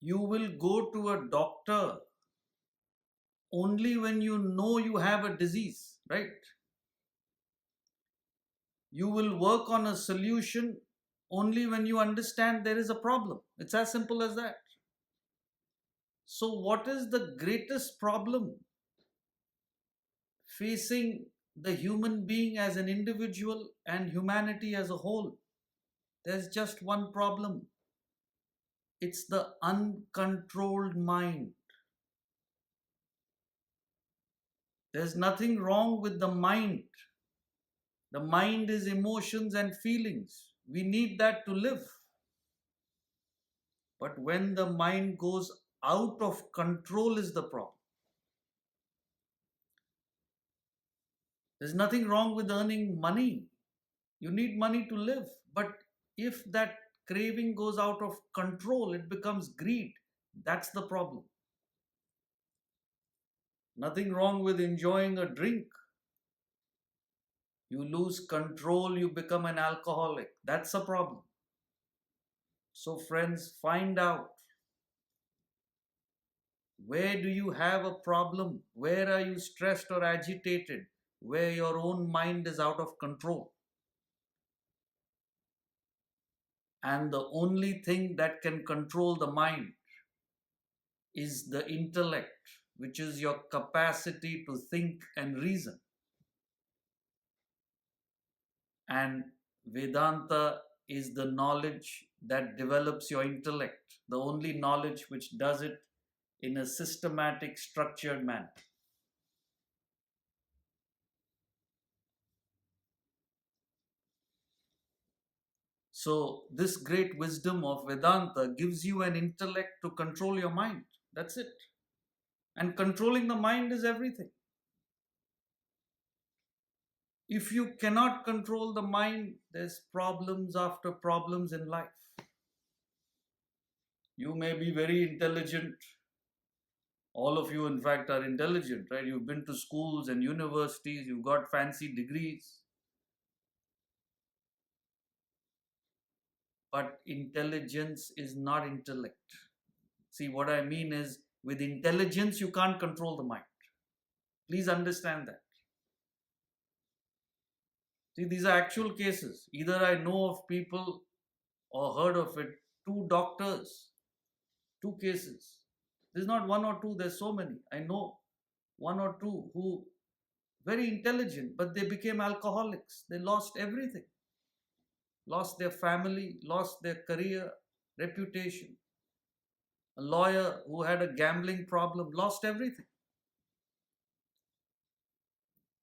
You will go to a doctor only when you know you have a disease, right? You will work on a solution only when you understand there is a problem. It's as simple as that. So, what is the greatest problem facing the human being as an individual and humanity as a whole? There's just one problem. It's the uncontrolled mind. There's nothing wrong with the mind. The mind is emotions and feelings. We need that to live. But when the mind goes out of control is the problem. There's nothing wrong with earning money. You need money to live. But if that craving goes out of control, it becomes greed. That's the problem. Nothing wrong with enjoying a drink. You lose control, you become an alcoholic. That's a problem. So, friends, find out, where do you have a problem? Where are you stressed or agitated? Where your own mind is out of control. And the only thing that can control the mind is the intellect, which is your capacity to think and reason. And Vedanta is the knowledge that develops your intellect, the only knowledge which does it in a systematic, structured manner. So, this great wisdom of Vedanta gives you an intellect to control your mind. That's it. And controlling the mind is everything. If you cannot control the mind, there's problems after problems in life. You may be very intelligent. All of you, in fact, are intelligent, right? You've been to schools and universities, you've got fancy degrees. But intelligence is not intellect. See, what I mean is, with intelligence, you can't control the mind. Please understand that. See, these are actual cases. Either I know of people or heard of it, two doctors, two cases. There's not one or two, there's so many. I know one or two who very intelligent, but they became alcoholics. They lost everything. Lost their family, lost their career, reputation. A lawyer who had a gambling problem lost everything.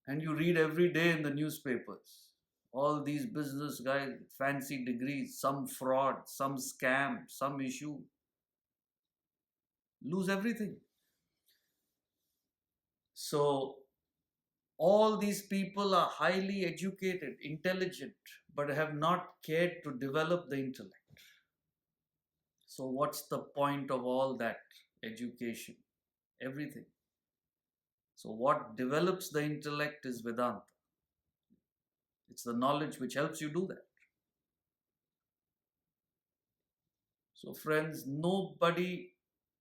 And you read every day in the newspapers, all these business guys, fancy degrees, some fraud, some scam, some issue, lose everything. So, all these people are highly educated, intelligent, but have not cared to develop the intellect. So, what's the point of all that education? Everything. So, what develops the intellect is Vedanta. It's the knowledge which helps you do that. So, friends, nobody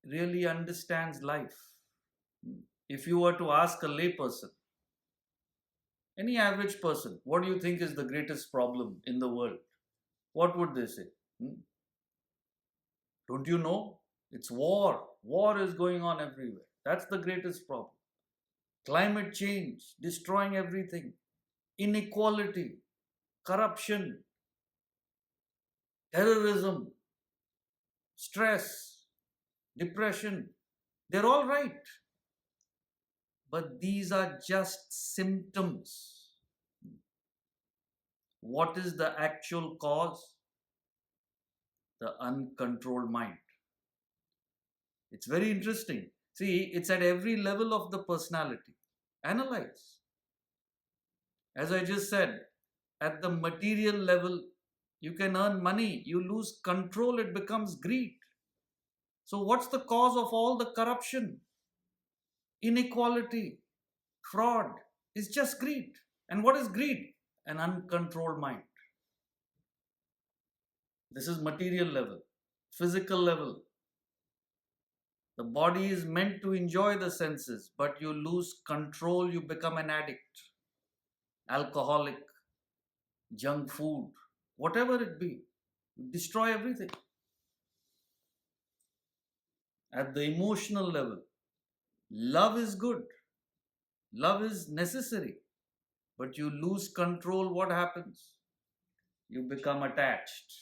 really understands life. If you were to ask a layperson, any average person, what do you think is the greatest problem in the world? What would they say? Don't you know? It's war. War is going on everywhere. That's the greatest problem. Climate change, destroying everything. Inequality, corruption, terrorism, stress, depression. They're all right. But these are just symptoms. What is the actual cause? The uncontrolled mind. It's very interesting. See, it's at every level of the personality. Analyze. As I just said, at the material level, you can earn money, you lose control, it becomes greed. So, what's the cause of all the corruption, inequality, fraud? It's just greed. And what is greed? An uncontrolled mind. This is material level, physical level. The body is meant to enjoy the senses, but you lose control, you become an addict, alcoholic, junk food, whatever it be. You destroy everything. At the emotional level, love is good, love is necessary, but you lose control, what happens? You become attached.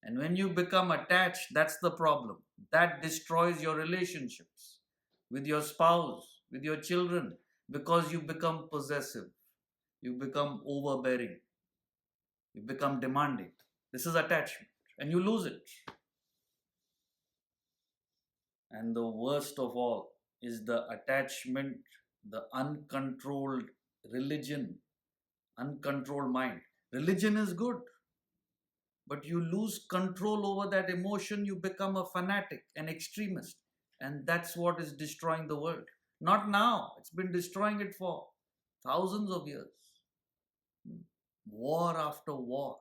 And when you become attached, that's the problem. That destroys your relationships with your spouse, with your children, because you become possessive, you become overbearing, you become demanding. This is attachment, and you lose it. And the worst of all is the attachment, the uncontrolled religion, uncontrolled mind. Religion is good, but you lose control over that emotion, you become a fanatic, an extremist. And that's what is destroying the world. Not now, it's been destroying it for thousands of years. War after war.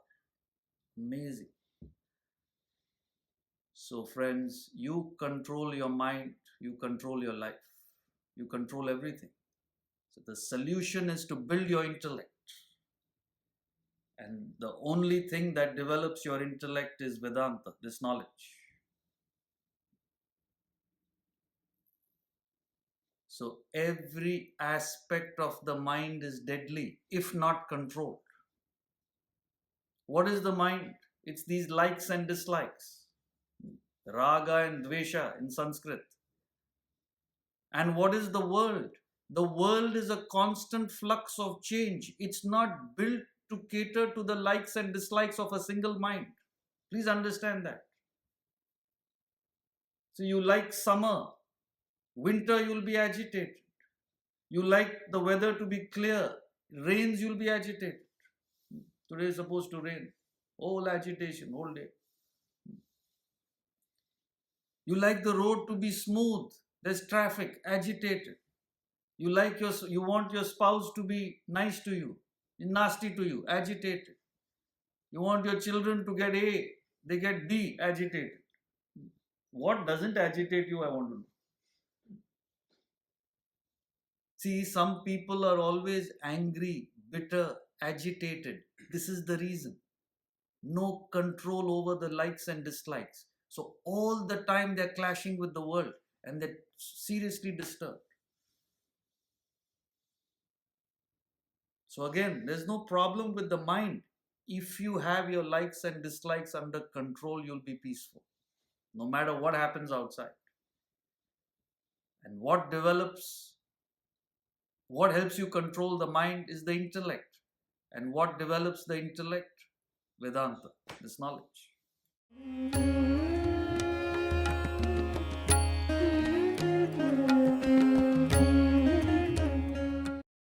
Amazing. So, friends, you control your mind, you control your life, you control everything. So, the solution is to build your intellect. And the only thing that develops your intellect is Vedanta, this knowledge. So every aspect of the mind is deadly if not controlled. What is the mind? It's these likes and dislikes. Raga and Dvesha in Sanskrit. And what is the world? The world is a constant flux of change. It's not built to cater to the likes and dislikes of a single mind. Please understand that. So you like summer, winter you'll be agitated. You like the weather to be clear, rains you'll be agitated. Today is supposed to rain. Whole agitation, whole day. You like the road to be smooth, there's traffic, agitated. You want your spouse to be nice to you, nasty to you, agitated. You want your children to get A, they get B, agitated. What doesn't agitate you, I want to know. See, some people are always angry, bitter, agitated. This is the reason. No control over the likes and dislikes. So all the time they're clashing with the world and they're seriously disturbed. So again, there's no problem with the mind. If you have your likes and dislikes under control, you'll be peaceful, no matter what happens outside. And what helps you control the mind is the intellect. And what develops the intellect? Vedanta, this knowledge.